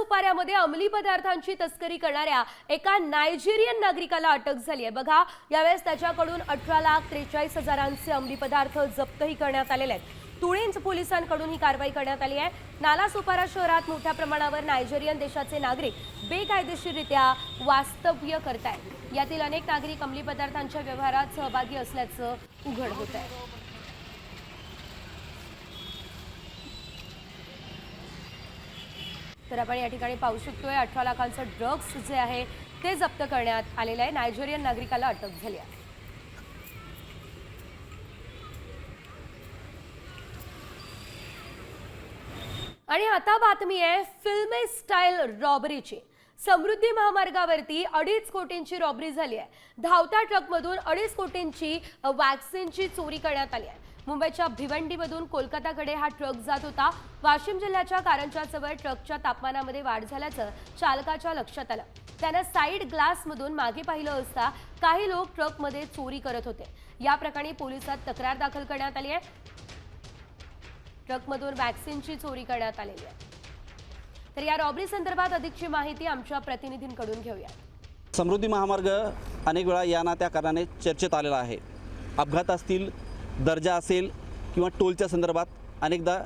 नालासोपाऱ्यामध्ये अंमली पदार्थांची तस्करी करणाऱ्या एका नायजेरियन नागरिकाला अटक झाली आहे। बघा, यावेळेस त्याच्याकडून 18,43,000चे अंमली पदार्थ जप्तही करण्यात आलेले आहेत। तुळींज पोलिसांकडून ही कारवाई करण्यात आली आहे। नालासोपारा शहरात मोठ्या प्रमाणावर नायजेरियन देशाचे नागरिक बेकायदेशीररित्या वास्तव्य करतायत। यातील अनेक नागरिक अंमली पदार्थांच्या व्यवहारात सहभागी असल्याचं उघड होत आहे। तर आपण या ठिकाणी पाहू शकतोय 18 लाखांचं ड्रग्स जे आहे ते जप्त करण्यात आलेलं आहे। नायजेरियन नागरिकाला अटक झाली आहे। आणि आता बातमी आहे फिल्मी स्टाईल रॉबरीची। समृद्धी महामार्गावरती 2.5 कोटींची रॉबरी झाली आहे। धावत्या ट्रकमधून 2.5 कोटींची वॅक्सिनची चोरी करण्यात आली आहे। मुंबईच्या भिवंडीमधून कोलकाताकडे हा ट्रक जात होता। वाशिम जिल्ह्याच्या कारंजाजवळ ट्रकच्या तापमानामध्ये वाढ झाल्याचं चालकाच्या लक्षात आलं। त्याने साइड ग्लासमधून मागे पाहिलं असता काही लोक ट्रकमध्ये चोरी करत होते। या प्रकरणी पोलिसात तक्रार दाखल करण्यात आली आहे। ट्रकमधून वॅक्सिनची चोरी करण्यात आलेली आहे। तर या रॉबरी संदर्भात अधिकची माहिती आमच्या प्रतिनिधींकडून घेऊया। समृद्धी महामार्ग अनेक वेळा या ना त्या कारणाने चर्चेत आलेला आहे। अपघात असतील, दर्जा असेल किंवा टोलच्या संदर्भात अनेकदा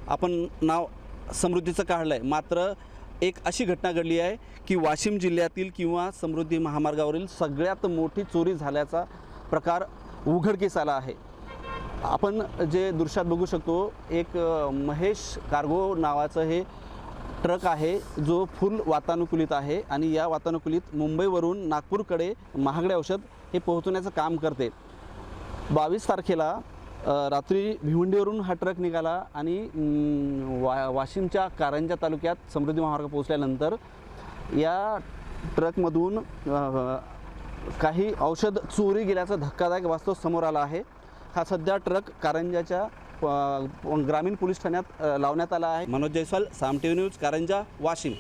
आपण नाव समृद्धीचं काढलं आहे। मात्र एक अशी घटना घडली आहे की वाशिम जिल्ह्यातील किंवा समृद्धी महामार्गावरील सगळ्यात मोठी चोरी झाल्याचा प्रकार उघडकीस आला आहे। आपण जे दृश्यात बघू शकतो, एक महेश कार्गो नावाचं हे ट्रक आहे जो फुल वातानुकूलित आहे आणि या वातानुकूलित मुंबईवरून नागपूरकडे महागडे औषध हे पोहोचवण्याचं काम करते। 22 तारखेला रात्री भिवंडीवरून हा ट्रक निघाला आणि वाशिमच्या कारंजा तालुक्यात समृद्धी महामार्ग पोहोचल्यानंतर या ट्रकमधून काही औषध चोरी गेल्याचा धक्कादायक वास्तव समोर आला आहे। हा सध्या ट्रक कारंजाच्या ग्रामीण पोलीस ठाण्यात लावण्यात आला आहे। मनोज जयस्वाल, साम टीव्ही न्यूज, कारंजा, वाशिम।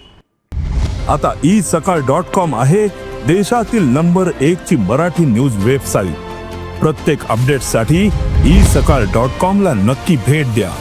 आता isakal.com आहे देशातील नंबर 1 ची मराठी न्यूज वेबसाईट। प्रत्येक अपडेटसाठी isakal.com ला नक्की भेट द्या।